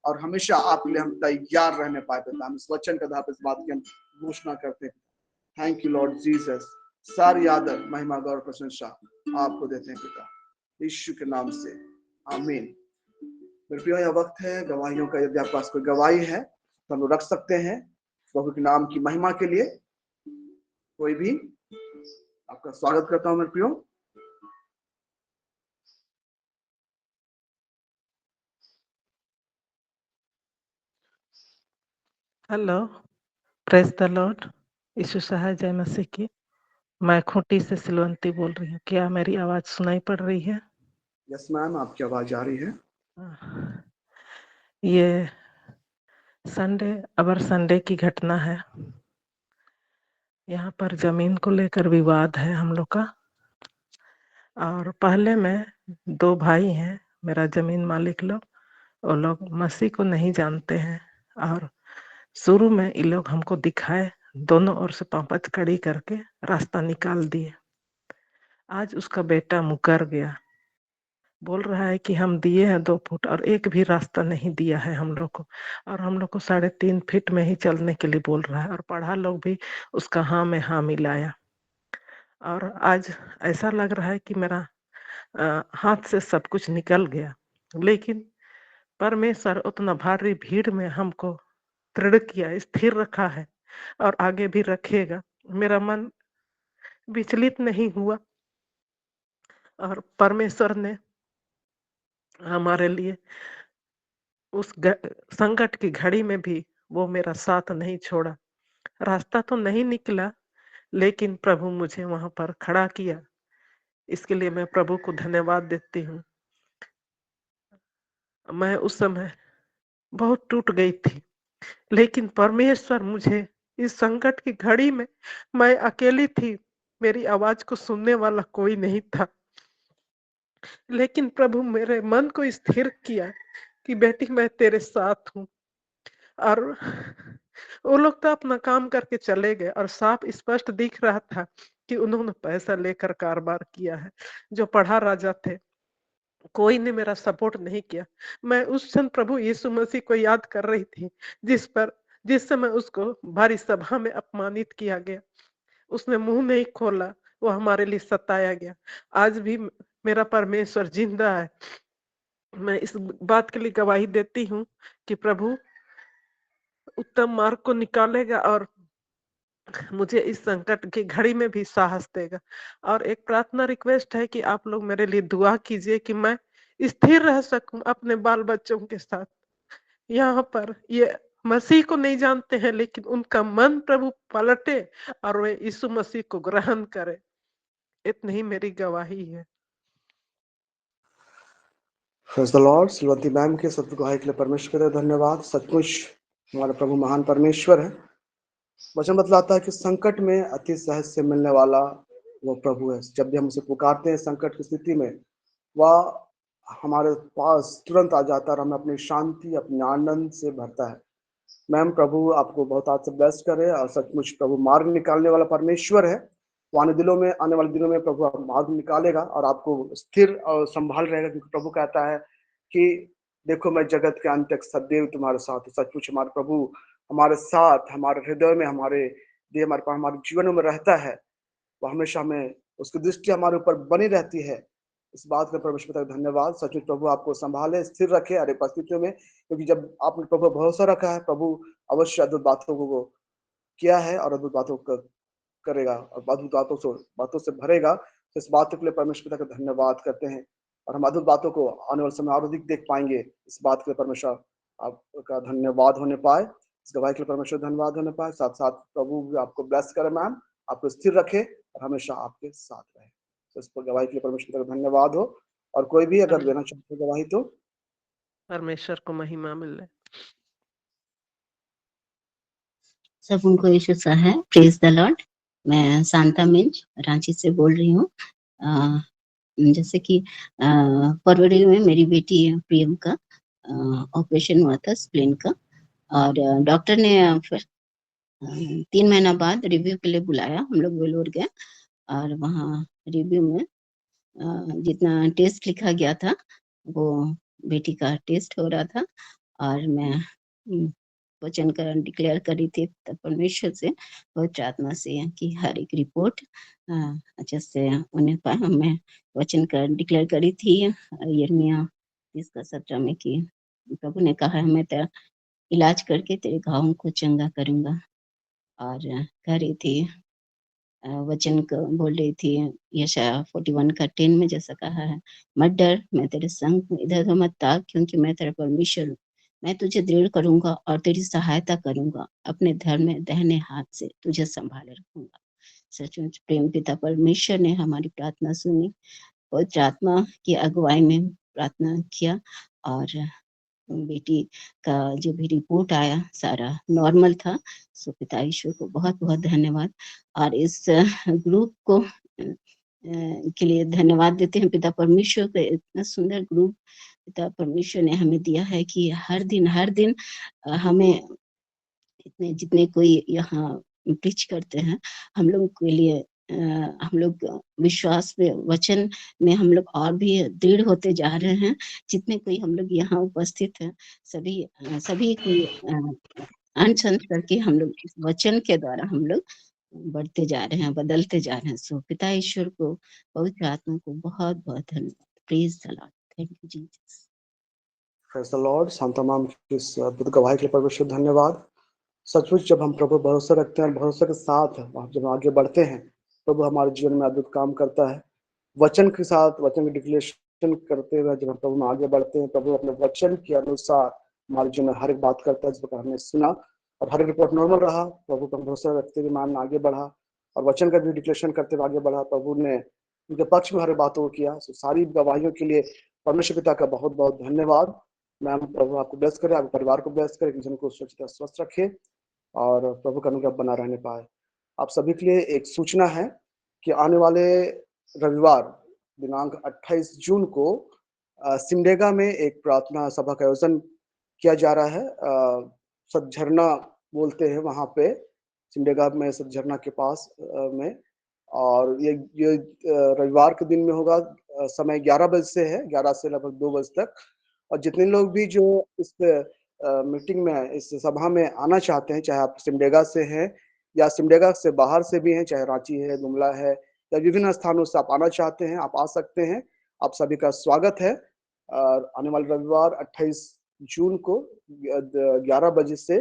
और हमेशा आपके लिए हम तैयार रहने पाए पिता। हम इस वचन के आधार पर इस बात की हम घोषणा करते हैं। Thank you Lord Jesus. सारी आदर महिमा गौरव प्रशंसा आपको देते हैं पिता, यीशु के नाम से, आमीन। मेरे प्रियो, यह वक्त है गवाहियों का। यदि आपके पास कोई गवाही है तो हम लोग रख सकते हैं प्रभु के नाम की महिमा के लिए। कोई भी, आपका स्वागत करता हूं मेरे प्रियो। Hello, praise the lord. Yeshu सहाय जय मसीह की। मैं खूंटी से सिलवंती बोल रही हूँ। क्या मेरी आवाज सुनाई पड़ रही है? यस मैम, आपकी आवाज आ रही है। ये संडे की घटना है। यहाँ पर जमीन को लेकर विवाद है हम लोग का। और पहले में 2 भाई हैं मेरा जमीन मालिक लोग, वो लोग मसीह को नहीं जानते हैं। और शुरू में ये लोग हमको दिखाए, दोनों ओर से पापच कड़ी करके रास्ता निकाल दिए। आज उसका बेटा मुकर गया, बोल रहा है कि हम दिए हैं 2 फुट और एक भी रास्ता नहीं दिया है हम लोग को, और हम लोग को 3.5 फीट में ही चलने के लिए बोल रहा है। और पढ़ा लोग भी उसका हाँ में हाँ मिलाया। और आज ऐसा लग रहा है कि मेरा हाथ से सब कुछ निकल गया, लेकिन परमेश्वर उतना भारी भीड़ में हमको दृढ़ किया, स्थिर रखा है और आगे भी रखेगा। मेरा मन विचलित नहीं हुआ और परमेश्वर ने हमारे लिए उस संकट की घड़ी में भी वो मेरा साथ नहीं छोड़ा। रास्ता तो नहीं निकला, लेकिन प्रभु मुझे वहां पर खड़ा किया। इसके लिए मैं प्रभु को धन्यवाद देती हूँ। मैं उस समय बहुत टूट गई थी, लेकिन परमेश्वर मुझे इस संकट की घड़ी में, मैं अकेली थी, मेरी आवाज को सुनने वाला कोई नहीं था, लेकिन प्रभु मेरे मन को स्थिर किया कि बेटी मैं तेरे साथ हूँ। और वो लोग तो अपना काम करके चले गए और साफ स्पष्ट दिख रहा था कि उन्होंने पैसा लेकर कारोबार किया है। जो पढ़ा राजा थे, कोई ने मेरा सपोर्ट नहीं किया। मैं उस क्षण प्रभु यीशु मसीह को याद कर रही थी, जिस समय उसको भारी सभा में अपमानित किया गया, उसने मुंह नहीं खोला, वो हमारे लिए सताया गया। आज भी मेरा परमेश्वर जिंदा है। मैं इस बात के लिए गवाही देती हूँ कि प्रभु उत्तम मार्ग को निकालेगा और मुझे इस संकट की घड़ी में भी साहस देगा। और एक प्रार्थना रिक्वेस्ट है कि आप लोग मेरे लिए दुआ कीजिए कि मैं स्थिर रह सकूं अपने बाल बच्चों के साथ। यहाँ पर ये मसीह को नहीं जानते हैं, लेकिन उनका मन प्रभु पलटे और वे यीशु मसीह को ग्रहण करे। इतनी ही मेरी गवाही है। Praise the lord. Silvanti ma'am के सत्य गवाही के लिए परमेश्वर का धन्यवाद। सचमुच हमारा प्रभु महान परमेश्वर है। वचन बतलाता है कि संकट में अति सहज से मिलने वाला वो प्रभु है। जब भी हम उसे पुकारते हैं संकट की स्थिति में, वह हमारे पास तुरंत आ जाता है और हमें अपनी शांति, अपने आनंद से भरता है। मैम, प्रभु आपको बहुत आज से ब्लेस करे। और सचमुच प्रभु मार्ग निकालने वाला परमेश्वर है। वो आने वाले दिनों में प्रभु आप मार्ग निकालेगा और आपको स्थिर और संभाल रहेगा, क्योंकि प्रभु कहता है कि देखो मैं जगत के अंत तक सदैव तुम्हारे साथ हूं। सचमुच हमारे प्रभु हमारे साथ, हमारे हृदय में, हमारे दिए, हमारे पास, हमारे जीवन में रहता है। वो हमेशा हमें, उसकी दृष्टि हमारे ऊपर बनी रहती है। इस बात का परमेश्वर का धन्यवाद। सचमुच प्रभु आपको संभाले, स्थिर रखे हर एक परिस्थितियों में, क्योंकि जब आपने प्रभु पर भरोसा रखा है, प्रभु अवश्य अद्भुत बातों को वो किया है और अद्भुत बातों को करेगा और अद्भुत बातों से भरेगा। तो इस बात के लिए परमेश्वर का धन्यवाद करते हैं और हम अद्भुत बातों को आने वाले समय और अधिक देख पाएंगे। इस बात के लिए परमेश्वर आपका धन्यवाद होने पाए, इस गवाही के लिए परमेश्वर धन्यवाद होने पाए। साथ साथ प्रभु भी आपको ब्लेस करे मैम, आपको स्थिर रखे और हमेशा आपके साथ रहे। तो इस पर गवाही के लिए परमेश्वर का धन्यवाद हो। और कोई भी अगर देना चाहते हो गवाही तो परमेश्वर को महिमा मिले। सब उनको यीशु सा है। Praise the Lord. मैं शांता मिंज रांची से बोल रही हूँ। जैसे कि फरवरी में मेरी बेटी प्रियम का ऑपरेशन हुआ था स्प्लीन का, और डॉक्टर ने फिर 3 महीना बाद रिव्यू के लिए बुलाया। हम लोग वेलोर गए और वहाँ रिव्यू में जितना टेस्ट लिखा गया था वो बेटी का टेस्ट हो रहा था, और मैं वचन कर डिक्लेयर करी थी परमेश्वर से, पवित्र आत्मा से, कि हर एक रिपोर्ट अच्छे से उन्हें पाए। मैं वचन कर डिक्लेयर करी थी यिर्मयाह 30:17 में कि प्रभु ने कहा है मैं तेरा इलाज करके तेरे घावों को चंगा करूंगा। और कह रही थी वचन को बोल रही थी यशायाह 41:10 में जैसा कहा है, मत डर, मैं तेरे संग हूँ, इधर उधर मत ताक, क्योंकि मैं तेरा परमेश्वर हूँ। मैं तुझे दृढ़ करूंगा और तेरी सहायता करूंगा, अपने धर्म में दाहिने हाथ से तुझे संभाले रखूंगा। सचमुच प्रेम पिता परमेश्वर ने हमारी प्रार्थना सुनी, पवित्र आत्मा की अगुवाई में प्रार्थना किया, और बेटी का जो भी रिपोर्ट आया सारा नॉर्मल था। सो पिता ईश्वर को बहुत बहुत धन्यवाद। और इस ग्रुप को के लिए धन्यवाद देते हैं पिता परमेश्वर का, इतना सुंदर ग्रुप पिता परमेश्वर ने हमें दिया है कि हर दिन हमें इतने जितने कोई यहाँ प्रीच करते हैं, हम लोग के लिए हम लोग विश्वास में वचन में हम लोग और भी दृढ़ होते जा रहे हैं। जितने कोई हम लोग यहाँ उपस्थित हैं, सभी कोई अनशन करके हम लोग इस वचन के द्वारा हम लोग बढ़ते जा रहे हैं, बदलते जा रहे हैं। सो पिता ईश्वर को, पवित्र आत्मा को बहुत बहुत धन्यवाद। Praise the Lord, thank you Jesus. Praise the Lord. Shanta ma'am की इस अद्भुत गवाही के लिए परमेश्वर धन्यवाद। सचमुच जब हम प्रभु भरोसा रखते हैं, भरोसे के साथ जब हम आगे बढ़ते हैं, प्रभु हमारे जीवन में अद्भुत काम करता है। वचन के साथ, वचन की डिक्लेरेशन करते हुए जब हम प्रभु में आगे बढ़ते हैं, प्रभु अपने वचन के अनुसार हमारे जीवन में हर एक बात करता है, जिस प्रकार हमने सुना और हर एक रिपोर्ट नॉर्मल रहा। प्रभु पर भरोसा रखते हुए मान आगे बढ़ा और वचन का भी डिक्लेरेशन करते हुए आगे बढ़ा। प्रभु ने उनके पक्ष में हर एक बातों को किया। सारी गवाहियों के लिए परमेश्वर पिता का बहुत बहुत धन्यवाद। मैम, प्रभु आपको ब्लेस करे, आपके परिवार को ब्लेस करे, किसी को स्वच्छता स्वस्थ रखे और प्रभु का अनुग्रह बना रहने पाए। आप सभी के लिए एक सूचना है कि आने वाले रविवार दिनांक 28 जून को सिमडेगा में एक प्रार्थना सभा का आयोजन किया जा रहा है। सतझरना बोलते हैं वहाँ पे, सिमडेगा में सतझरना के पास में। और ये रविवार के दिन में होगा। समय 11 बजे से है, 11 से लगभग 2 बजे तक। और जितने लोग भी जो इस मीटिंग में, इस सभा में आना चाहते हैं, चाहे आप सिमडेगा से हैं या सिमडेगा से बाहर से भी हैं, चाहे रांची है, गुमला है या विभिन्न स्थानों से आप आना चाहते हैं, आप आ सकते हैं। आप सभी का स्वागत है। आने वाले रविवार 28 जून को 11 बजे से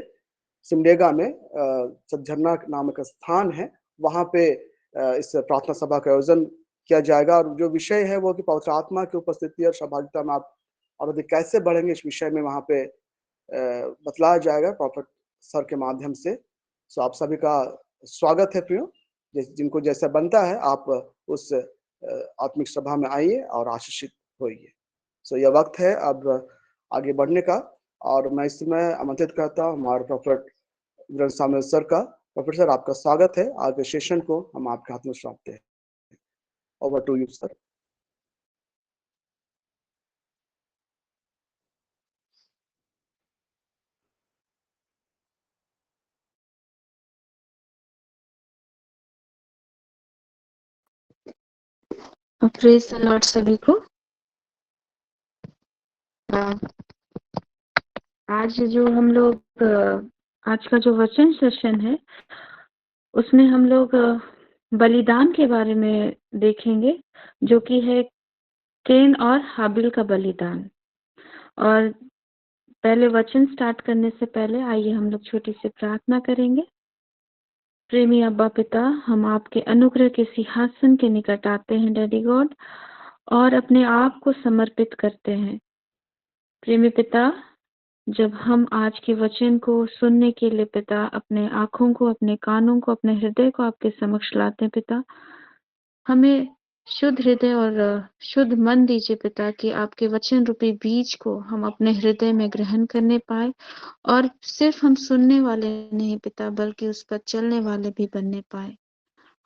सिमडेगा में सतझरना नाम का स्थान है, वहाँ पे इस प्रार्थना सभा का आयोजन किया जाएगा। और जो विषय है वो कि पवित्र आत्मा की उपस्थिति और सहभागिता में आप और अधिक कैसे बढ़ेंगे, इस विषय में वहाँ पे बतलाया जाएगा प्रॉफिट सर के माध्यम से। सो आप सभी का स्वागत है प्रियो। जिनको जैसा बनता है आप उस आत्मिक सभा में आइए और आशीषित होइए। सो यह वक्त है अब आगे बढ़ने का, और मैं इस समय आमंत्रित करता हूँ हमारे प्रॉफिट सामने सर का। प्रॉफिट सर, आपका स्वागत है। आज के सेशन को हम आपके हाथ में सौंपते हैं। Over to you sir. Praise the lord सभी को। आज जो हम लोग आज का जो वचन सेशन है उसमें हम लोग बलिदान के बारे में देखेंगे, जो कि है केन और हाबिल का बलिदान। और पहले वचन स्टार्ट करने से पहले आइए हम लोग छोटी सी प्रार्थना करेंगे। प्रेमी अब्बा पिता, हम आपके अनुग्रह के सिंहासन के निकट आते हैं डैडी गॉड, और अपने आप को समर्पित करते हैं। प्रेमी पिता, जब हम आज के वचन को सुनने के लिए पिता अपने आँखों को, अपने कानों को, अपने हृदय को आपके समक्ष लाते हैं पिता, हमें शुद्ध हृदय और शुद्ध मन दीजिए पिता, कि आपके वचन रूपी बीज को हम अपने हृदय में ग्रहण करने पाए, और सिर्फ हम सुनने वाले नहीं पिता, बल्कि उस पर चलने वाले भी बनने पाए।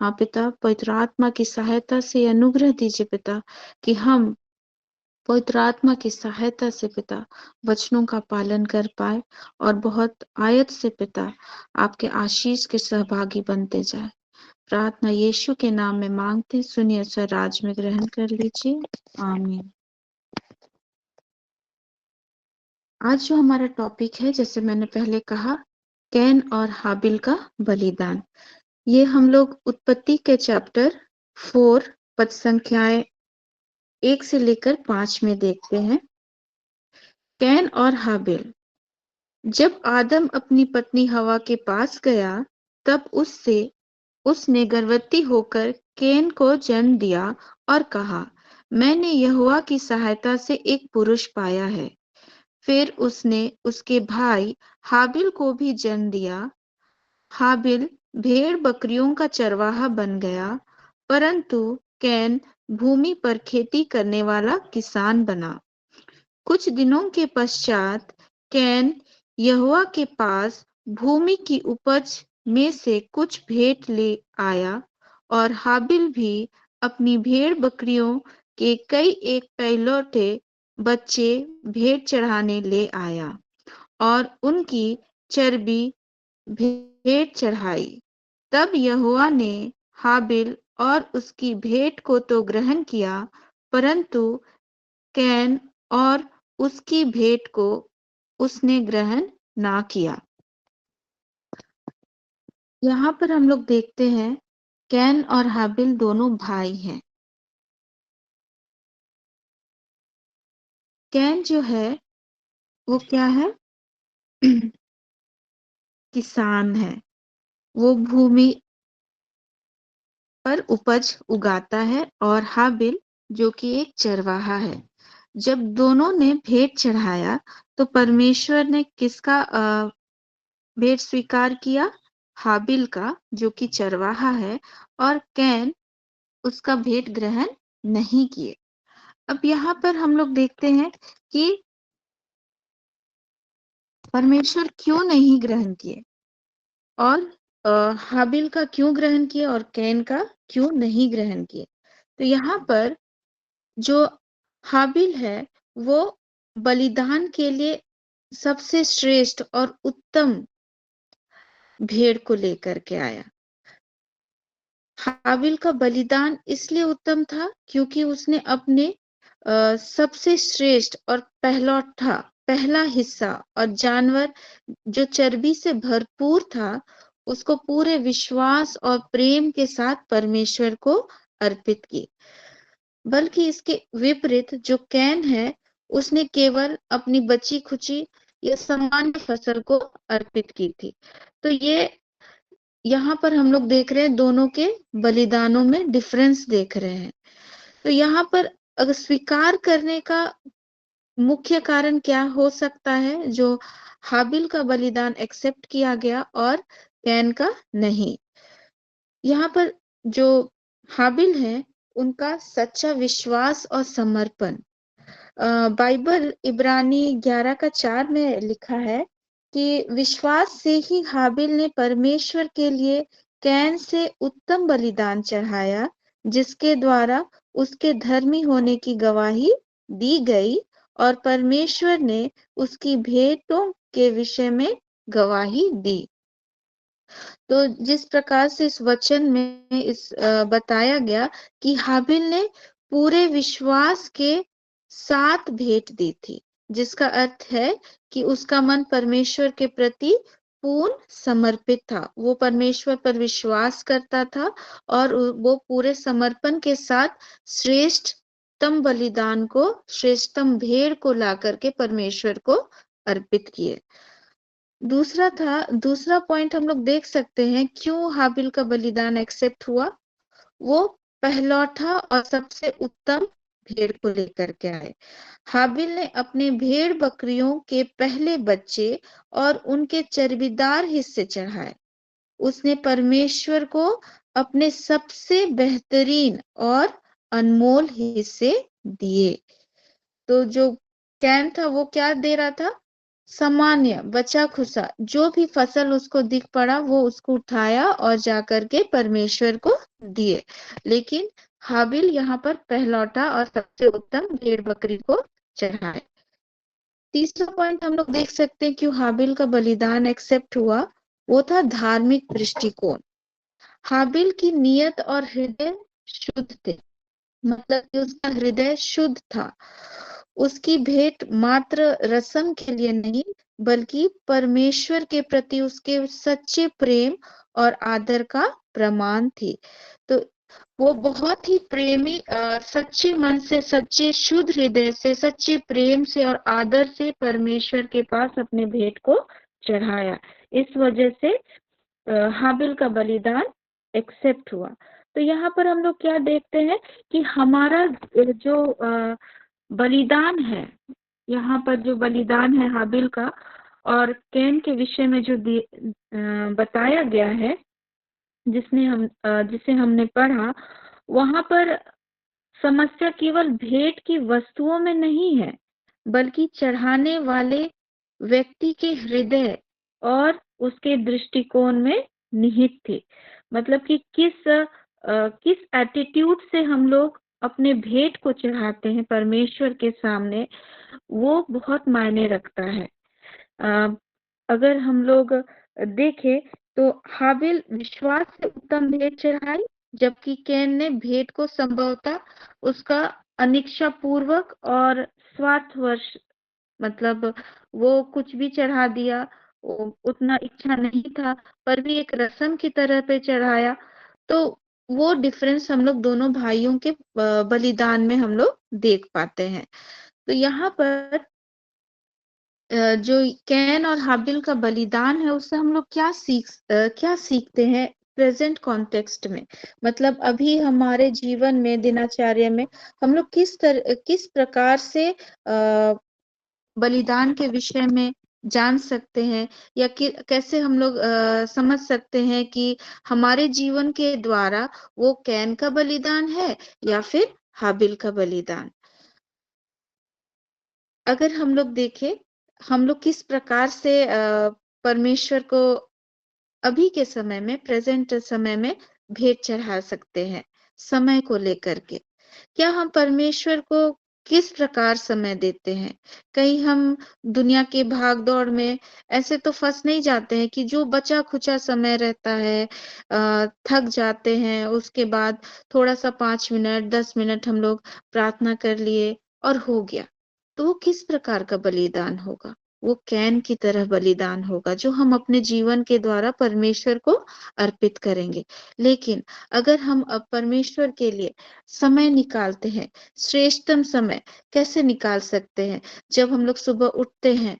हाँ पिता, पवित्र आत्मा की सहायता से अनुग्रह दीजिए पिता, कि हम पवित्र आत्मा की सहायता से पिता वचनों का पालन कर पाए और बहुत आयत से पिता आपके आशीष के सहभागी बनते जाए। प्रार्थना यीशु के नाम में मांगते, सुनिए सर, राज में ग्रहण कर लीजिए। आमीन। आज जो हमारा टॉपिक है, जैसे मैंने पहले कहा, कैन और हाबिल का बलिदान। ये हम लोग उत्पत्ति के चैप्टर 4 पद संख्याएं 1 से लेकर 5 में देखते हैं। कैन और हाबिल। जब आदम अपनी पत्नी हवा के पास गया, तब उसने गर्भवती होकर कैन को जन्म दिया और कहा, मैंने यहोवा की सहायता से एक पुरुष पाया है। फिर उसने उसके भाई हाबिल को भी जन्म दिया। हाबिल भेड़ बकरियों का चरवाहा बन गया, परंतु कैन भूमि पर खेती करने वाला किसान बना। कुछ दिनों के पश्चात कैन यहोवा के पास भूमि की उपज में से कुछ भेंट ले आया, और हाबिल भी अपनी भेड़ बकरियों के कई एक पहलौठे बच्चे भेंट चढ़ाने ले आया और उनकी चर्बी भेंट चढ़ाई। तब यहोवा ने हाबिल और उसकी भेंट को तो ग्रहण किया, परंतु कैन और उसकी भेंट को उसने ग्रहण ना किया। यहाँ पर हम लोग देखते हैं, कैन और हाबिल दोनों भाई हैं। कैन जो है वो क्या है? किसान है। वो भूमि पर उपज उगाता है, और हाबिल जो कि एक चरवाहा है। जब दोनों ने भेंट चढ़ाया, तो परमेश्वर ने किसका भेंट स्वीकार किया? हाबिल का, जो कि चरवाहा है, और कैन उसका भेंट ग्रहण नहीं किए। अब यहाँ पर हम लोग देखते हैं कि परमेश्वर क्यों नहीं ग्रहण किए, और हाबिल का क्यों ग्रहण किए और कैन का क्यों नहीं ग्रहण किए। तो यहाँ पर जो हाबिल है वो बलिदान के लिए सबसे श्रेष्ठ और उत्तम भेड़ को लेकर के आया। हाबिल का बलिदान इसलिए उत्तम था क्योंकि उसने अपने सबसे श्रेष्ठ और पहला हिस्सा और जानवर जो चर्बी से भरपूर था, उसको पूरे विश्वास और प्रेम के साथ परमेश्वर को अर्पित की। बल्कि इसके विपरीत जो कैन है, उसने केवल अपनी बची खुची या सामान्य फसल को अर्पित की थी। तो ये यहाँ पर हम लोग देख रहे हैं, दोनों के बलिदानों में डिफरेंस देख रहे हैं। तो यहाँ पर अगर स्वीकार करने का मुख्य कारण क्या हो सकता है, जो हाबिल का बलिदान एक्सेप्ट किया गया और कैन का नहीं। यहाँ पर जो हाबिल है, उनका सच्चा विश्वास और समर्पण। बाइबल इब्रानी 11:4 में लिखा है कि विश्वास से ही हाबिल ने परमेश्वर के लिए कैन से उत्तम बलिदान चढ़ाया, जिसके द्वारा उसके धर्मी होने की गवाही दी गई, और परमेश्वर ने उसकी भेंटों के विषय में गवाही दी। तो जिस प्रकार से इस वचन में बताया गया कि हाबिल ने पूरे विश्वास के साथ भेंट दी थी, जिसका अर्थ है कि उसका मन परमेश्वर के प्रति पूर्ण समर्पित था। वो परमेश्वर पर विश्वास करता था, और वो पूरे समर्पण के साथ श्रेष्ठतम बलिदान को, श्रेष्ठतम भेड़ को ला करके परमेश्वर को अर्पित किए। दूसरा पॉइंट हम लोग देख सकते हैं, क्यों हाबिल का बलिदान एक्सेप्ट हुआ। वो पहलौठा और सबसे उत्तम भेड़ को लेकर के आए। हाबिल ने अपने भेड़ बकरियों के पहले बच्चे और उनके चर्बीदार हिस्से चढ़ाए। उसने परमेश्वर को अपने सबसे बेहतरीन और अनमोल हिस्से दिए। तो जो कैन था वो क्या दे रहा था? सामान्य बचा खुचा जो भी फसल उसको दिख पड़ा, वो उसको उठाया और जाकर के परमेश्वर को दिए। लेकिन हाबिल यहाँ पर पहलौठा और सबसे उत्तम भेड़ बकरी को चढ़ाए। तीसरा पॉइंट हम लोग देख सकते हैं, क्यों हाबिल का बलिदान एक्सेप्ट हुआ। वो था धार्मिक दृष्टिकोण। हाबिल की नियत और हृदय शुद्ध थे, मतलब कि उसका हृदय शुद्ध था। उसकी भेंट मात्र रस्म के लिए नहीं, बल्कि परमेश्वर के प्रति उसके सच्चे प्रेम और आदर का प्रमाण थी। तो वो बहुत ही प्रेमी, सच्चे मन से, सच्चे शुद्ध हृदय से, सच्चे प्रेम से और आदर से परमेश्वर के पास अपने भेंट को चढ़ाया। इस वजह से हाबिल का बलिदान एक्सेप्ट हुआ। तो यहाँ पर हम लोग क्या देखते हैं कि हमारा जो बलिदान है, यहाँ पर जो बलिदान है हाबिल का और कैन के विषय में जो बताया गया है, जिसे हमने पढ़ा, वहां पर समस्या केवल भेंट की वस्तुओं में नहीं है, बल्कि चढ़ाने वाले व्यक्ति के हृदय और उसके दृष्टिकोण में निहित थी। मतलब कि किस एटीट्यूड से हम लोग अपने भेंट को चढ़ाते हैं परमेश्वर के सामने, वो बहुत मायने रखता है। अगर हम लोग देखें तो हाबिल विश्वास से उत्तम भेंट चढ़ाई, जबकि कैन ने भेंट को संभवतः उसका अनिच्छा पूर्वक और स्वार्थवश, मतलब वो कुछ भी चढ़ा दिया, उतना इच्छा नहीं था, पर भी एक रस्म की तरह पे चढ़ाया। तो वो डिफरेंस हम लोग दोनों भाइयों के बलिदान में हम लोग देख पाते हैं। तो यहाँ पर जो कैन और हाबिल का बलिदान है, उससे हम लोग क्या सीखते हैं प्रेजेंट कॉन्टेक्स्ट में। मतलब अभी हमारे जीवन में, दिनचर्या में हम लोग किस प्रकार से बलिदान के विषय में जान सकते हैं, या कैसे हम लोग समझ सकते हैं कि हमारे जीवन के द्वारा वो कैन का बलिदान है या फिर हाबिल का बलिदान। अगर हम लोग देखें, हम लोग किस प्रकार से परमेश्वर को अभी के समय में, प्रेजेंट समय में भेंट चढ़ा सकते हैं समय को लेकर के। क्या हम परमेश्वर को किस प्रकार समय देते हैं? कहीं हम दुनिया की भाग दौड़ में ऐसे तो फंस नहीं जाते हैं कि जो बचा खुचा समय रहता है, थक जाते हैं, उसके बाद थोड़ा सा 5 मिनट 10 मिनट हम लोग प्रार्थना कर लिए और हो गया। तो वो किस प्रकार का बलिदान होगा? वो कैन की तरह बलिदान होगा, जो हम अपने जीवन के द्वारा परमेश्वर को अर्पित करेंगे। लेकिन अगर हम अब परमेश्वर के लिए समय निकालते हैं, श्रेष्ठतम समय कैसे निकाल सकते हैं? जब हम लोग सुबह उठते हैं,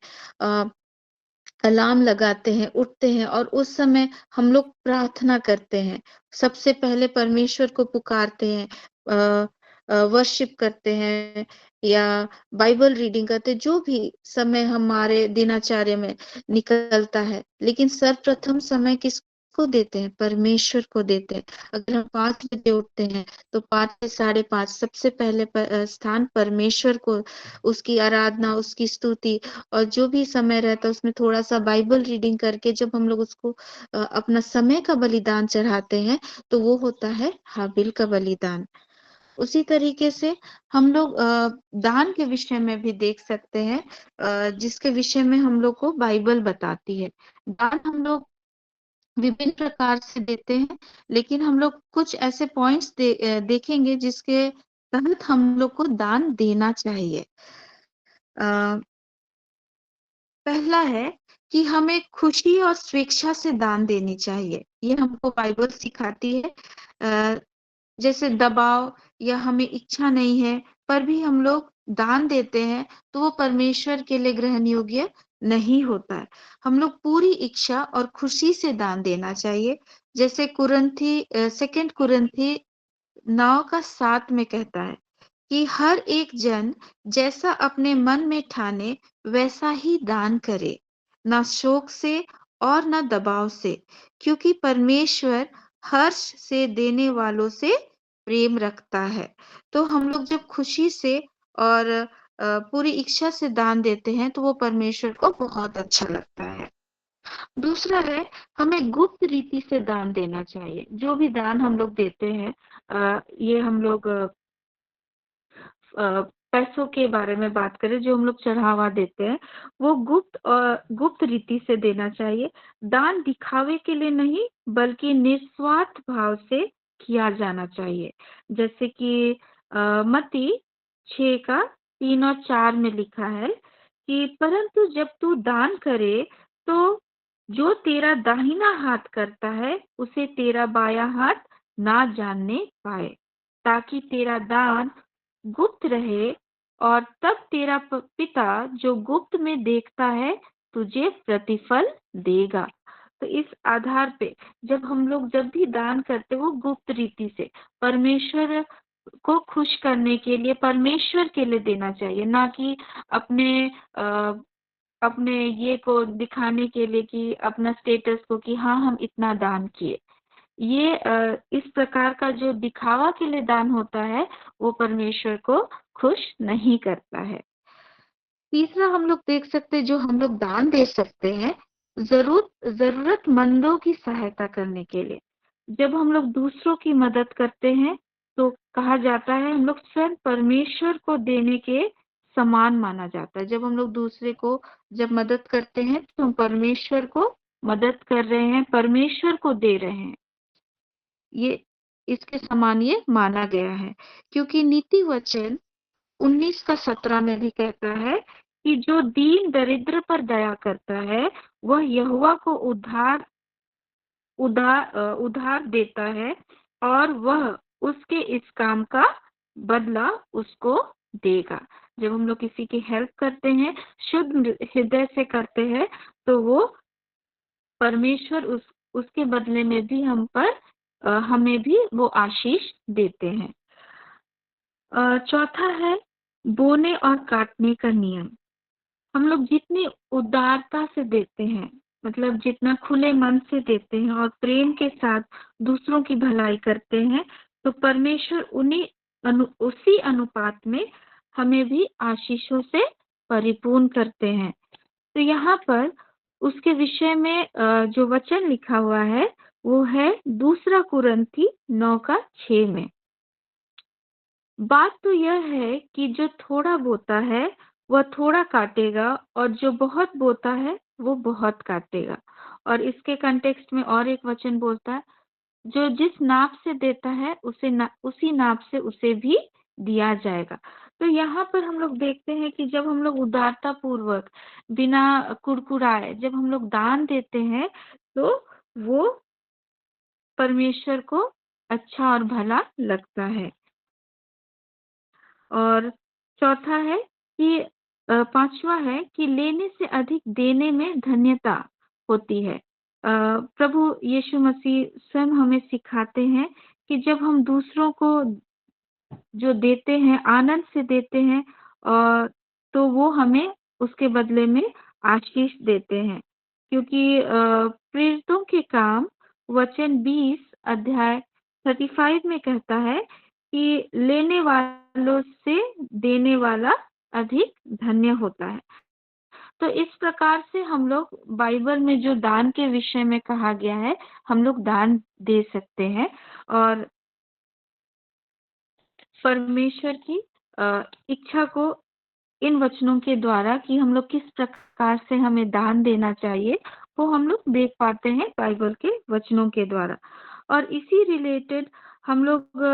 अलार्म लगाते हैं, उठते हैं और उस समय हम लोग प्रार्थना करते हैं। सबसे पहले परमेश्वर को पुकारते हैं, वर्शिप करते हैं या बाइबल रीडिंग करते हैं, जो भी समय हमारे दिनचर्या में निकलता है। लेकिन सर्वप्रथम समय किसको देते हैं? परमेश्वर को देते हैं। अगर हम 5 बजे उठते हैं तो 5 से 5:30 सबसे पहले स्थान परमेश्वर को, उसकी आराधना, उसकी स्तुति, और जो भी समय रहता है उसमें थोड़ा सा बाइबल रीडिंग करके जब हम लोग उसको अपना समय का बलिदान चढ़ाते हैं, तो वो होता है हाबिल का बलिदान। उसी तरीके से हम लोग दान के विषय में भी देख सकते हैं, जिसके विषय में हम लोग को बाइबल बताती है। दान हम लोग विभिन्न प्रकार से देते हैं, लेकिन हम लोग कुछ ऐसे पॉइंट्स देखेंगे जिसके तहत हम लोग को दान देना चाहिए। पहला है कि हमें खुशी और स्वेच्छा से दान देनी चाहिए। ये हमको बाइबल सिखाती है। जैसे दबाव या हमें इच्छा नहीं है, पर भी हम लोग दान देते हैं, तो वो परमेश्वर के लिए ग्रहण योग्य नहीं होता है। हम लोग पूरी इच्छा और खुशी से दान देना चाहिए। जैसे सेकंड कुरिन्थी 9:7 में कहता है कि हर एक जन जैसा अपने मन में ठाने वैसा ही दान करे, ना शौक से और ना दबाव से, क्योंकि परमेश्वर हर्ष से देने वालों से प्रेम रखता है। तो हम लोग जब खुशी से और पूरी इच्छा से दान देते हैं, तो वो परमेश्वर को बहुत अच्छा लगता है। दूसरा है, हमें गुप्त रीति से दान देना चाहिए। जो भी दान हम लोग देते हैं, ये हम लोग पैसों के बारे में बात करें, जो हम लोग चढ़ावा देते हैं, वो गुप्त रीति से देना चाहिए। दान दिखावे के लिए नहीं, बल्कि निस्वार्थ भाव से किया जाना चाहिए। जैसे कि मत्ती 3 और 4 में लिखा है कि परंतु जब तू दान करे तो जो तेरा दाहिना हाथ करता है उसे तेरा बायां हाथ ना जानने पाए, ताकि तेरा दान गुप्त रहे और तब तेरा पिता जो गुप्त में देखता है तुझे प्रतिफल देगा। तो इस आधार पे जब भी दान करते वो गुप्त रीति से परमेश्वर को खुश करने के लिए, परमेश्वर के लिए देना चाहिए, ना कि अपने ये को दिखाने के लिए कि अपना स्टेटस को कि हाँ हम इतना दान किए। ये इस प्रकार का जो दिखावा के लिए दान होता है वो परमेश्वर को खुश नहीं करता है। तीसरा हम लोग देख सकते हैं, जो हम लोग दान दे सकते हैं जरूरतमंदों की सहायता करने के लिए। जब हम लोग दूसरों की मदद करते हैं तो कहा जाता है हम लोग स्वयं परमेश्वर को देने के समान माना जाता है। जब हम लोग दूसरे को जब मदद करते हैं तो हम परमेश्वर को मदद कर रहे हैं, परमेश्वर को दे रहे हैं, ये इसके समान ये माना गया है। क्योंकि नीति वचन 19 का 17 में भी कहता है कि जो दीन दरिद्र पर दया करता है वह यहोवा को उधार देता है और वह उसके इस काम का बदला उसको देगा। जब हम लोग किसी की हेल्प करते हैं, शुद्ध हृदय से करते हैं, तो वो परमेश्वर उसके बदले में भी हमें भी वो आशीष देते हैं। चौथा है बोने और काटने का नियम। हम लोग जितनी उदारता से देते हैं, मतलब जितना खुले मन से देते हैं और प्रेम के साथ दूसरों की भलाई करते हैं, तो परमेश्वर उसी अनुपात में हमें भी आशीषों से परिपूर्ण करते हैं। तो यहाँ पर उसके विषय में जो वचन लिखा हुआ है वो है 2 कुरिन्थी 9 का 6 में। बात तो यह है कि जो थोड़ा बोता है वह थोड़ा काटेगा और जो बहुत बोता है वो बहुत काटेगा। और इसके कंटेक्स्ट में और एक वचन बोलता है, जो जिस नाप से देता है उसी नाप से उसे भी दिया जाएगा। तो यहाँ पर हम लोग देखते हैं कि जब हम लोग उदारता पूर्वक बिना कुड़कुड़ाए जब हम लोग दान देते हैं तो वो परमेश्वर को अच्छा और भला लगता है। और चौथा है कि पांचवा है कि लेने से अधिक देने में धन्यता होती है। प्रभु यीशु मसीह स्वयं हमें सिखाते हैं कि जब हम दूसरों को जो देते हैं, आनंद से देते हैं, और तो वो हमें उसके बदले में आशीष देते हैं। क्योंकि प्रेरितों के काम वचन 20 अध्याय 35 में कहता है कि लेने वालों से देने वाला अधिक धन्य होता है। तो इस प्रकार से हम लोग बाइबल में जो दान के विषय में कहा गया है, हम लोग दान दे सकते हैं और परमेश्वर की इच्छा को इन वचनों के द्वारा कि हम लोग किस प्रकार से हमें दान देना चाहिए वो हम लोग देख पाते हैं बाइबल के वचनों के द्वारा। और इसी रिलेटेड हम लोग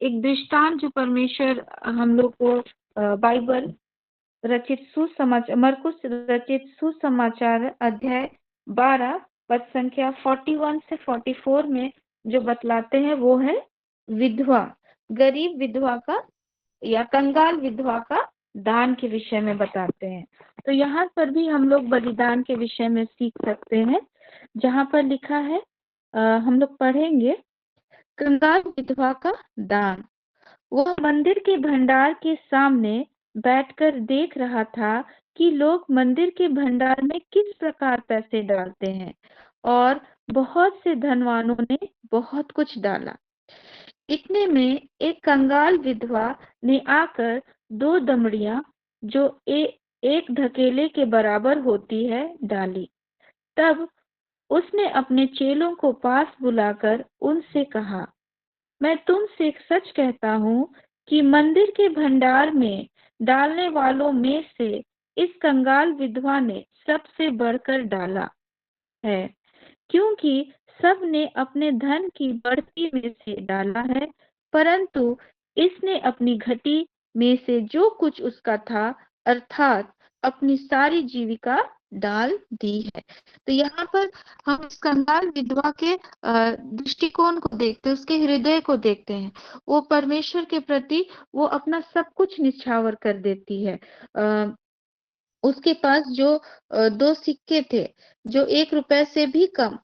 एक दृष्टांत जो परमेश्वर हम लोग को बाइबल रचित सुसमाचार, मरकुस रचित सुसमाचार अध्याय 12 पद संख्या 41 से 44 में जो बतलाते हैं वो है विधवा, गरीब विधवा का या कंगाल विधवा का दान के विषय में बताते हैं। तो यहाँ पर भी हम लोग बलिदान के विषय में सीख सकते हैं, जहाँ पर लिखा है हम लोग पढ़ेंगे, कंगाल विधवा का दान। वह मंदिर के भंडार के सामने बैठकर देख रहा था कि लोग मंदिर के भंडार में किस प्रकार पैसे डालते हैं, और बहुत से धनवानों ने बहुत कुछ डाला। इतने में एक कंगाल विधवा ने आकर 2 दमड़ियां जो एक धकेले के बराबर होती है डाली। तब उसने अपने चेलों को पास बुलाकर उनसे कहा, मैं तुमसे सच कहता हूँ कि मंदिर के भंडार में डालने वालों में से इस कंगाल विधवा ने सबसे बढ़कर डाला है, क्योंकि सब ने अपने धन की बढ़ती में से डाला है, परंतु इसने अपनी घटी में से जो कुछ उसका था, अर्थात अपनी सारी जीविका डाल दी है। तो यहाँ पर हम इस कंगाल विधवा के दृष्टिकोण को देखते हैं, उसके हृदय को देखते हैं। वो परमेश्वर के प्रति वो अपना सब कुछ निछावर कर देती है। उसके पास जो 2 सिक्के थे, जो 1 रुपए से भी कम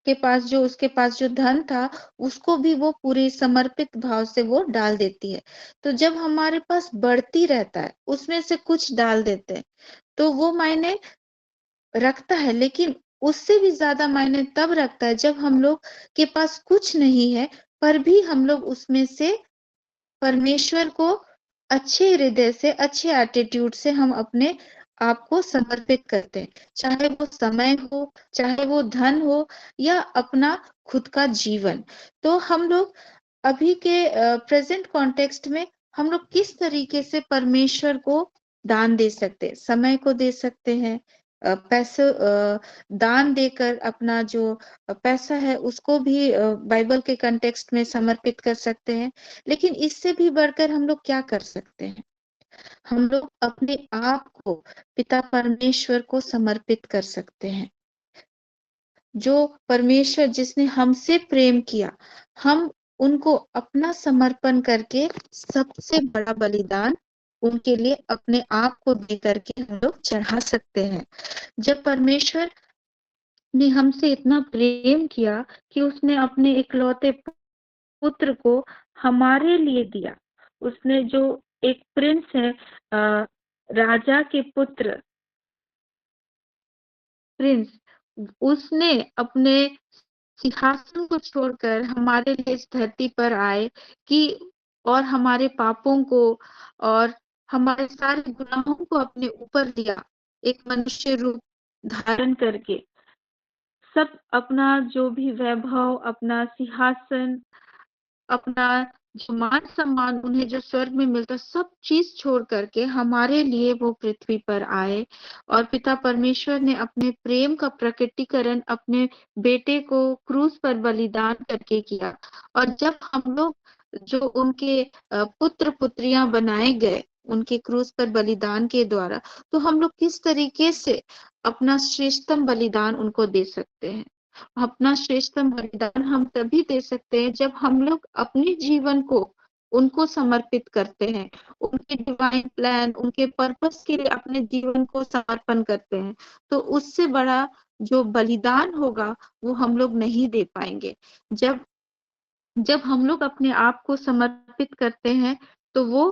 के पास, जो उसके पास जो धन था, उसको भी वो पूरे समर्पित भाव से वो डाल देती है। तो जब हमारे पास बढ़ती रहता है, उसमें से कुछ डाल देते हैं, तो वो मायने रखता है, लेकिन उससे भी ज्यादा मायने तब रखता है जब हम लोग के पास कुछ नहीं है, पर भी हम लोग उसमें से परमेश्वर को अच्छे हृदय से, अच्छे एटीट्यूड से हम अपने आप को समर्पित करते हैं। चाहे वो समय हो, चाहे वो धन हो, या अपना खुद का जीवन। तो हम लोग अभी के प्रेजेंट कॉन्टेक्स्ट में हम लोग किस तरीके से परमेश्वर को दान दे सकते हैं? समय को दे सकते हैं, पैसे दान देकर अपना जो पैसा है उसको भी बाइबल के कंटेक्स्ट में समर्पित कर सकते हैं। लेकिन इससे भी बढ़कर हम लोग क्या कर सकते हैं? हम लोग अपने आप को पिता परमेश्वर को समर्पित कर सकते हैं। जो परमेश्वर जिसने हमसे प्रेम किया, हम उनको अपना समर्पण करके सबसे बड़ा बलिदान उनके लिए अपने आप को दे करके हम लोग चढ़ा सकते हैं। जब परमेश्वर ने हमसे इतना प्रेम किया कि उसने अपने इकलौते पुत्र को हमारे लिए दिया। उसने जो एक प्रिंस है, राजा के पुत्र प्रिंस, उसने अपने सिंहासन को छोड़कर हमारे लिए इस धरती पर आए कि और हमारे पापों को और हमारे सारे गुनाहों को अपने ऊपर लिया, एक मनुष्य रूप धारण करके। सब अपना जो भी वैभव, अपना सिंहासन, अपना जो मान सम्मान उन्हें जो स्वर्ग में मिलता, सब चीज छोड़ करके हमारे लिए वो पृथ्वी पर आए। और पिता परमेश्वर ने अपने प्रेम का प्रकटीकरण अपने बेटे को क्रूस पर बलिदान करके किया। और जब हम लोग जो उनके पुत्र पुत्रियां बनाए गए उनके क्रूस पर बलिदान के द्वारा, तो हम लोग किस तरीके से अपना श्रेष्ठतम बलिदान उनको दे सकते हैं? अपना श्रेष्ठतम बलिदान हम तभी दे सकते हैं जब हम लोग अपने जीवन को उनको समर्पित करते हैं, उनके डिवाइन प्लान, उनके पर्पस के लिए अपने जीवन को समर्पण करते हैं। तो उससे बड़ा जो बलिदान होगा वो हम लोग नहीं दे पाएंगे। जब जब हम लोग अपने आप को समर्पित करते हैं, तो वो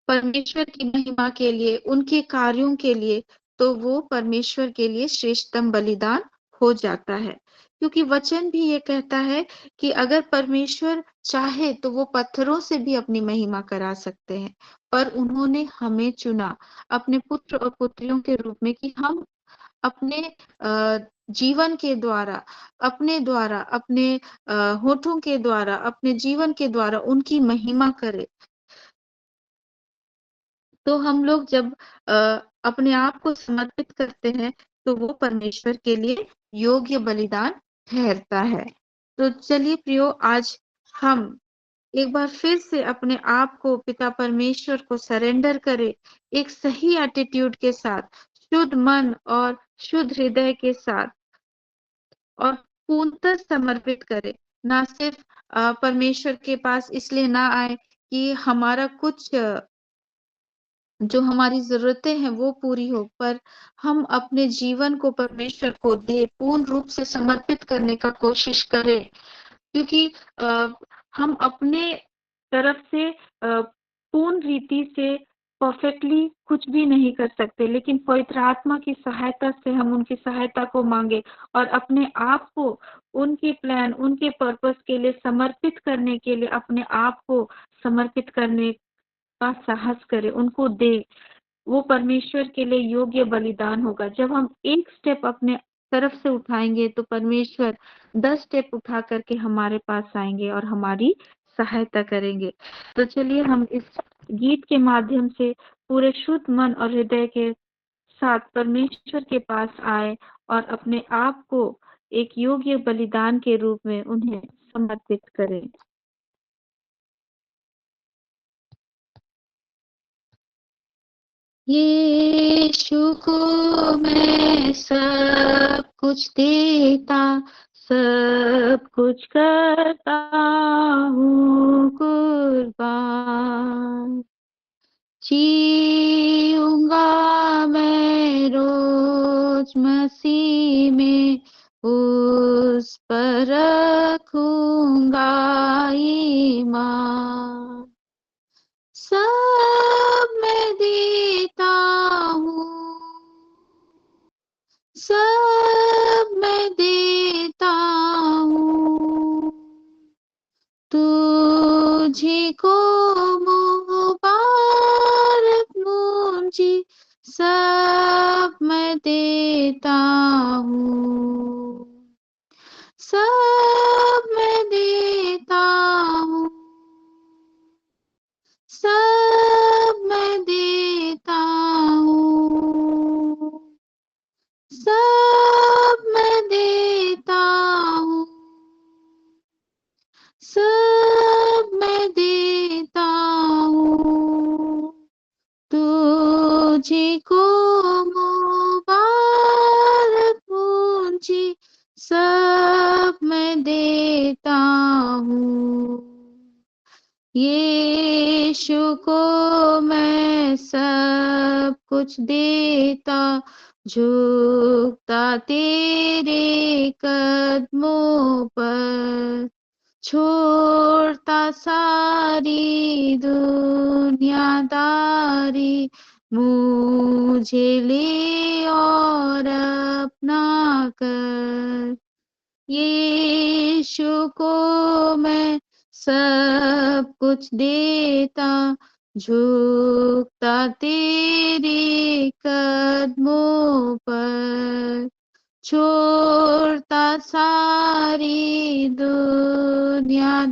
परमेश्वर की महिमा के लिए, उनके कार्यों के लिए, तो वो परमेश्वर के लिए श्रेष्ठतम बलिदान हो जाता है। क्योंकि वचन भी ये कहता है कि अगर परमेश्वर चाहे तो वो पत्थरों से भी अपनी महिमा करा सकते हैं, पर उन्होंने हमें चुना अपने पुत्र और पुत्रियों के रूप में कि हम अपने जीवन के द्वारा, अपने होठों के द्वारा, अपने जीवन के द्वारा उनकी महिमा करें। तो हम लोग जब अपने आप को समर्पित करते हैं, तो वो परमेश्वर के लिए योग्य बलिदान ठहरता है। तो चलिए प्रियो, आज हम एक बार फिर से अपने आप को पिता परमेश्वर को सरेंडर करें, एक सही एटीट्यूड के साथ, शुद्ध मन और शुद्ध हृदय के साथ, और पूर्णतः समर्पित करें। ना सिर्फ परमेश्वर के पास इसलिए ना आए कि हमारा कुछ जो हमारी जरूरतें हैं वो पूरी हो, पर हम अपने जीवन को परमेश्वर को दे, पूर्ण रूप से समर्पित करने का कोशिश करें। क्योंकि हम अपने तरफ से पूर्ण रीति से परफेक्टली कुछ भी नहीं कर सकते, लेकिन पवित्र आत्मा की सहायता से हम उनकी सहायता को मांगे और अपने आप को उनके प्लान, उनके पर्पस के लिए समर्पित करने के लिए अपने आप को समर्पित करने का साहस करें, उनको दे। वो परमेश्वर के लिए योग्य बलिदान होगा। जब हम एक स्टेप अपने तरफ से उठाएंगे, तो परमेश्वर 10 स्टेप उठा करके हमारे पास आएंगे और हमारी सहायता करेंगे। तो चलिए हम इस गीत के माध्यम से पूरे शुद्ध मन और हृदय के साथ परमेश्वर के पास आए और अपने आप को एक योग्य बलिदान के रूप में उन्हें समर्पित करें। यीशु को मैं सब कुछ देता, सब कुछ करता हूँ कुर्बान। जीऊंगा मैं रोज मसीह में, उस पर रखूंगा ईमान। सब मैं देता हूँ, सब मैं देता हूँ, तुझी को मुबारक मुझी, सब मैं देता हूँ, सब मैं देता हूँ, सब मैं देता हूँ, सब मैं देता हूँ, सब मैं देता हूँ, तुझी को मुबारक मुझी, सब मैं देता हूँ। यीशु को मैं सब कुछ देता, झुकता तेरे कदमों पर, छोड़ता सारी दुनियादारी, मुझे ले और अपना कर। यीशु को मैं सब कुछ देता, झुकता तेरे कदमों पर, छोड़ता सारी दुनियादारी,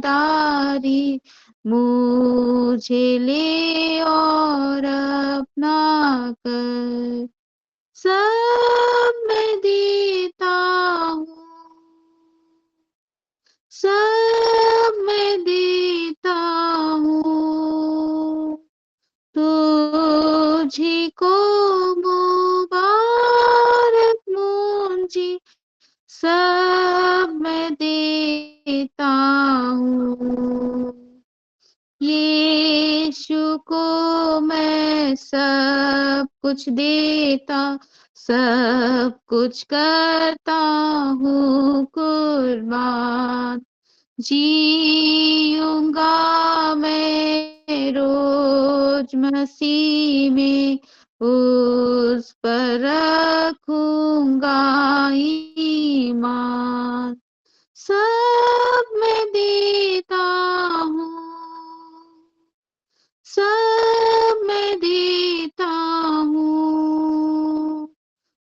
मुझे ले और अपना कर। सब मैं देता हूँ, सब मैं देता हूँ, तुझी को मुबारक मुझी, सब मैं देता हूँ। यीशु को मैं सब कुछ देता, सब कुछ करता हूँ कुर्बान। जीऊंगा मैं रोज मसीह में, उस पर रखूंगा ईमान। सब मैं देता हूँ, सब मैं देता हूँ,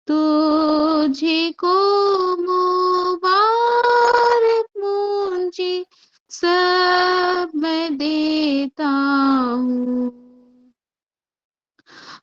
तुझी को मुबारक मुझी, सब मैं देता हूँ।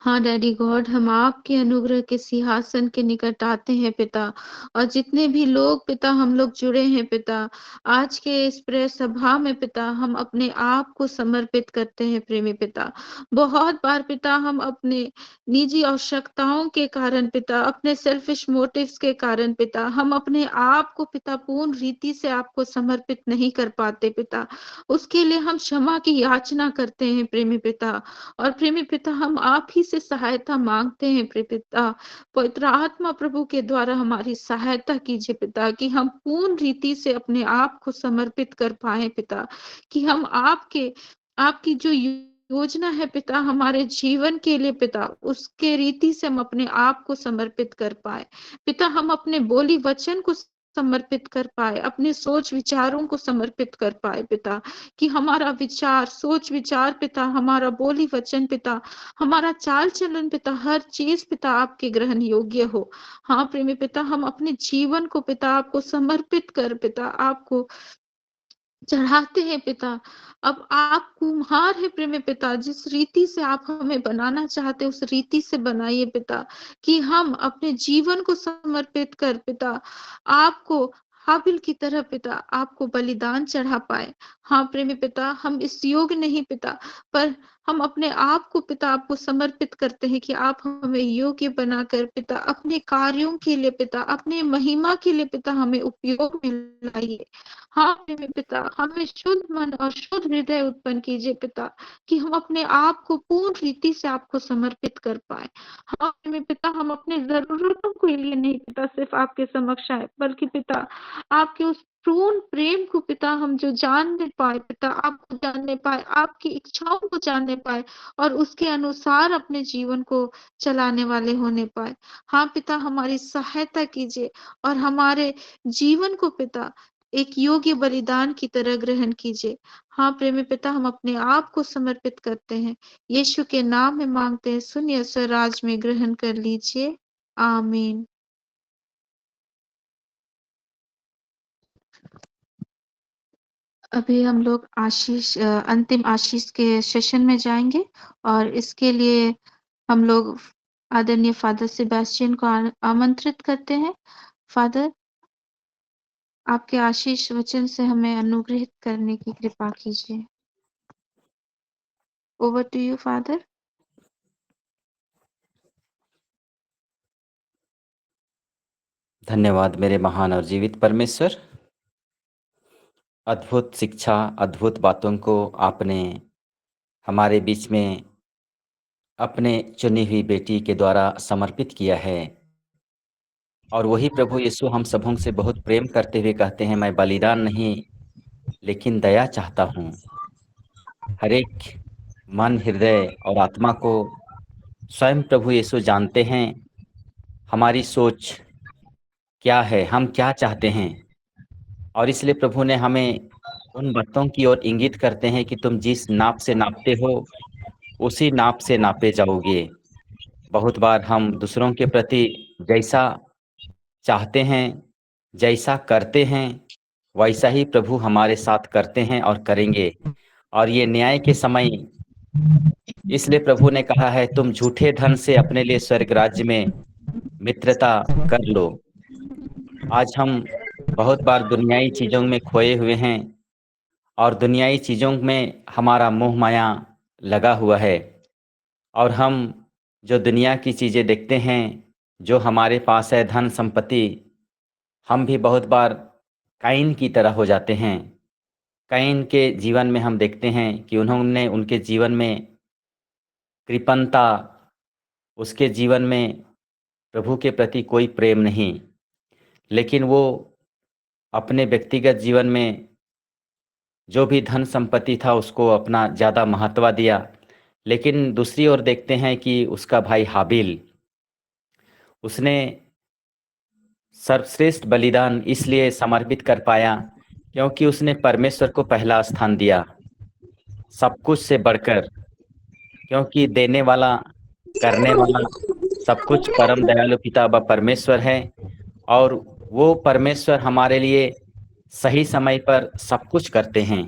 हाँ डैडी गॉड, हम आपके अनुग्रह के सिंहासन के निकट आते हैं पिता, और जितने भी लोग पिता हम लोग जुड़े हैं पिता आज के इस प्रेयर सभा में पिता, हम अपने आप को समर्पित करते हैं प्रेमी पिता। बहुत बार पिता हम अपने निजी आवश्यकताओं के कारण पिता, अपने सेल्फिश मोटिव्स के कारण पिता, हम अपने आप को पिता पूर्ण रीति से आपको समर्पित नहीं कर पाते पिता। उसके लिए हम क्षमा की याचना करते हैं प्रेमी पिता। और प्रेमी पिता हम आप ही से सहायता मांगते हैं प्रिय पिता। पवित्र आत्मा प्रभु के द्वारा हमारी सहायता कीजिए पिता, कि हम पूर्ण रीति से अपने आप को समर्पित कर पाए पिता, कि हम आपकी जो योजना है पिता हमारे जीवन के लिए पिता, उसके रीति से हम अपने आप को समर्पित कर पाए पिता। हम अपने बोली वचन को समर्पित कर पाए, अपने सोच विचारों को समर्पित कर पाए पिता, कि हमारा विचार सोच विचार पिता, हमारा बोली वचन पिता, हमारा चाल चलन पिता, हर चीज पिता आपके ग्रहण योग्य हो। हाँ प्रेमी पिता, हम अपने जीवन को पिता आपको समर्पित कर पिता आपको चढ़ाते हैं पिता। अब आप कुम्हार है प्रेमी पिता, जिस रीति से आप हमें बनाना चाहते उस रीति से बनाइए पिता, कि हम अपने जीवन को समर्पित कर पिता आपको हाबिल की तरह पिता आपको बलिदान चढ़ा पाए। हाँ प्रेमी पिता, हम इस योग्य नहीं पिता, पर हम अपने आप को पिता आपको समर्पित करते हैं कि आप हमें योग्य बनाकर पिता अपने कार्यों के लिए पिता अपने महिमा के लिए पिता हमें उपयोग में लाइए। हाँ प्रेमी पिता, हमें शुद्ध मन और शुद्ध हृदय उत्पन्न कीजिए पिता, कि हम अपने आप को पूर्ण रीति से आपको समर्पित कर पाए। हाँ प्रेमी पिता, हम अपनी जरूरतों के लिए नहीं पिता सिर्फ आपके समक्ष आए, बल्कि पिता आपके उस पूर्ण प्रेम को पिता हम जो जानने पाए पिता, आपको जानने पाए, आपकी इच्छाओं को जानने पाए और उसके अनुसार अपने जीवन को चलाने वाले होने पाए। हाँ पिता, हमारी सहायता कीजिए और हमारे जीवन को पिता एक योग्य बलिदान की तरह ग्रहण कीजिए। हाँ प्रेमी पिता, हम अपने आप को समर्पित करते हैं, यीशु के नाम में मांगते हैं, सुनिए स्वराज में ग्रहण कर लीजिए। आमीन। अभी हम लोग अंतिम आशीष के सेशन में जाएंगे और इसके लिए हम लोग आदरणीय फादर सेबेस्टियन को आमंत्रित करते हैं। फादर, आपके आशीष वचन से हमें अनुग्रहित करने की कृपा कीजिए। Over to you father. धन्यवाद मेरे महान और जीवित परमेश्वर। अद्भुत शिक्षा, अद्भुत बातों को आपने हमारे बीच में अपने चुनी हुई बेटी के द्वारा समर्पित किया है। और वही प्रभु यीशु हम सबों से बहुत प्रेम करते हुए कहते हैं, मैं बलिदान नहीं लेकिन दया चाहता हूँ। हर एक मन, हृदय और आत्मा को स्वयं प्रभु यीशु जानते हैं, हमारी सोच क्या है, हम क्या चाहते हैं। और इसलिए प्रभु ने हमें उन बातों की ओर इंगित करते हैं कि तुम जिस नाप से नापते हो उसी नाप से नापे जाओगे। बहुत बार हम दूसरों के प्रति जैसा चाहते हैं, जैसा करते हैं, वैसा ही प्रभु हमारे साथ करते हैं और करेंगे। और ये न्याय के समय, इसलिए प्रभु ने कहा है, तुम झूठे धन से अपने लिए स्वर्ग राज्य में मित्रता कर लो। आज हम बहुत बार दुनियाई चीज़ों में खोए हुए हैं और दुनियाई चीज़ों में हमारा मोह माया लगा हुआ है। और हम जो दुनिया की चीज़ें देखते हैं, जो हमारे पास है, धन संपत्ति, हम भी बहुत बार काइन की तरह हो जाते हैं। काइन के जीवन में हम देखते हैं कि उन्होंने उनके जीवन में कृपणता, उसके जीवन में प्रभु के प्रति कोई प्रेम नहीं, लेकिन वो अपने व्यक्तिगत जीवन में जो भी धन संपत्ति था उसको अपना ज़्यादा महत्व दिया। लेकिन दूसरी ओर देखते हैं कि उसका भाई हाबिल, उसने सर्वश्रेष्ठ बलिदान इसलिए समर्पित कर पाया क्योंकि उसने परमेश्वर को पहला स्थान दिया, सब कुछ से बढ़कर। क्योंकि देने वाला, करने वाला सब कुछ परम दयालु पिता व परमेश्वर है। और वो परमेश्वर हमारे लिए सही समय पर सब कुछ करते हैं।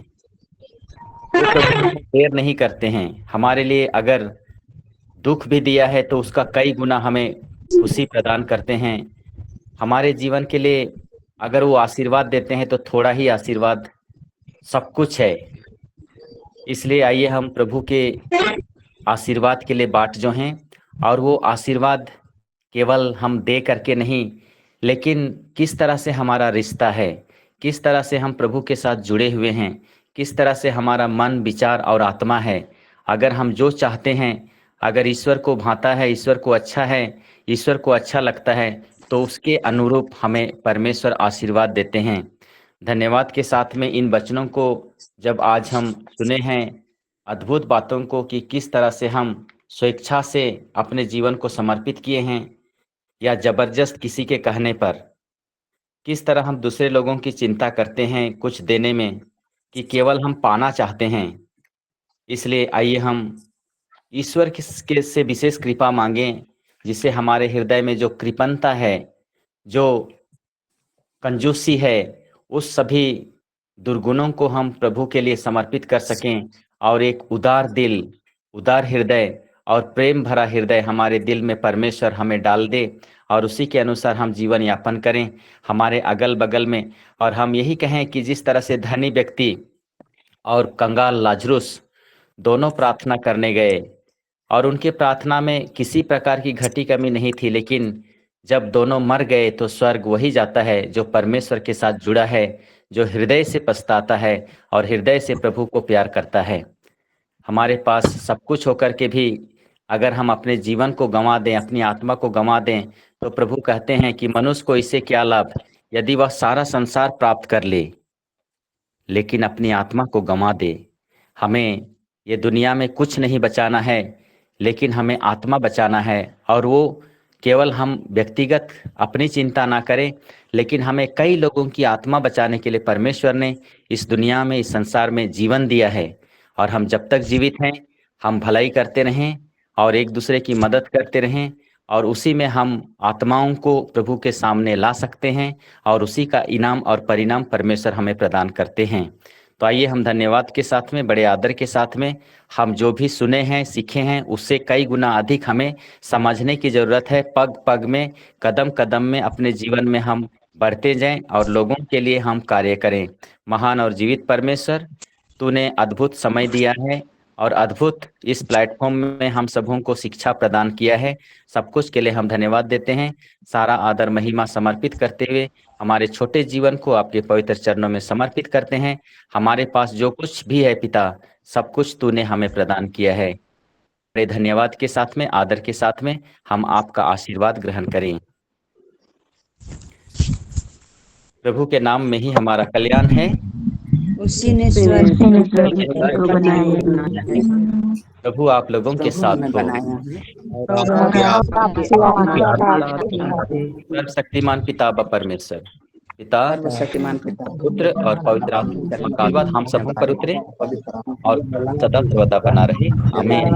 वो कभी देर नहीं करते हैं। हमारे लिए अगर दुख भी दिया है तो उसका कई गुना हमें खुशी प्रदान करते हैं। हमारे जीवन के लिए अगर वो आशीर्वाद देते हैं तो थोड़ा ही आशीर्वाद सब कुछ है। इसलिए आइए हम प्रभु के आशीर्वाद के लिए बाट जो हैं, और वो आशीर्वाद केवल हम दे करके नहीं, लेकिन किस तरह से हमारा रिश्ता है, किस तरह से हम प्रभु के साथ जुड़े हुए हैं, किस तरह से हमारा मन, विचार और आत्मा है। अगर हम जो चाहते हैं, अगर ईश्वर को भाता है, ईश्वर को अच्छा है, ईश्वर को अच्छा लगता है, तो उसके अनुरूप हमें परमेश्वर आशीर्वाद देते हैं। धन्यवाद के साथ में इन वचनों को जब आज हम सुने हैं, अद्भुत बातों को, कि किस तरह से हम स्वेच्छा से अपने जीवन को समर्पित किए हैं या जबरदस्त किसी के कहने पर, किस तरह हम दूसरे लोगों की चिंता करते हैं कुछ देने में, कि केवल हम पाना चाहते हैं। इसलिए आइए हम ईश्वर के से विशेष कृपा मांगें, जिससे हमारे हृदय में जो कृपणता है, जो कंजूसी है, उस सभी दुर्गुणों को हम प्रभु के लिए समर्पित कर सकें और एक उदार दिल, उदार हृदय और प्रेम भरा हृदय हमारे दिल में परमेश्वर हमें डाल दे और उसी के अनुसार हम जीवन यापन करें हमारे अगल बगल में। और हम यही कहें कि जिस तरह से धनी व्यक्ति और कंगाल लाजरुस दोनों प्रार्थना करने गए और उनके प्रार्थना में किसी प्रकार की घटी कमी नहीं थी, लेकिन जब दोनों मर गए तो स्वर्ग वही जाता है जो परमेश्वर के साथ जुड़ा है, जो हृदय से पछताता है और हृदय से प्रभु को प्यार करता है। हमारे पास सब कुछ होकर के भी अगर हम अपने जीवन को गंवा दें, अपनी आत्मा को गंवा दें, तो प्रभु कहते हैं कि मनुष्य को इससे क्या लाभ यदि वह सारा संसार प्राप्त कर ले लेकिन अपनी आत्मा को गंवा दे। हमें ये दुनिया में कुछ नहीं बचाना है, लेकिन हमें आत्मा बचाना है। और वो केवल हम व्यक्तिगत अपनी चिंता ना करें, लेकिन हमें कई लोगों की आत्मा बचाने के लिए परमेश्वर ने इस दुनिया में, इस संसार में जीवन दिया है। और हम जब तक जीवित हैं हम भलाई करते रहें और एक दूसरे की मदद करते रहें, और उसी में हम आत्माओं को प्रभु के सामने ला सकते हैं और उसी का इनाम और परिणाम परमेश्वर हमें प्रदान करते हैं। तो आइए हम धन्यवाद के साथ में, बड़े आदर के साथ में, हम जो भी सुने हैं, सीखे हैं, उससे कई गुना अधिक हमें समझने की जरूरत है। पग पग में, कदम कदम में अपने जीवन में हम बढ़ते जाएं और लोगों के लिए हम कार्य करें। महान और जीवित परमेश्वर, तूने अद्भुत समय दिया है और अद्भुत इस प्लेटफॉर्म में हम सबों को शिक्षा प्रदान किया है। सब कुछ के लिए हम धन्यवाद देते हैं। सारा आदर महिमा समर्पित करते हुए हमारे छोटे जीवन को आपके पवित्र चरणों में समर्पित करते हैं। हमारे पास जो कुछ भी है पिता, सब कुछ तूने हमें प्रदान किया है। बड़े धन्यवाद के साथ में, आदर के साथ में हम आपका आशीर्वाद ग्रहण करें। प्रभु के नाम में ही हमारा कल्याण है। उसी ने स्वर्ग को बनाया है। प्रभु आप लोगों के साथ हो। सर्वशक्तिमान पिता परमेश्वर, पिता, पुत्र और पवित्र आत्मा का आशीर्वाद हम सबों पर उतरे और सदा सर्वदा बना रहे। आमीन।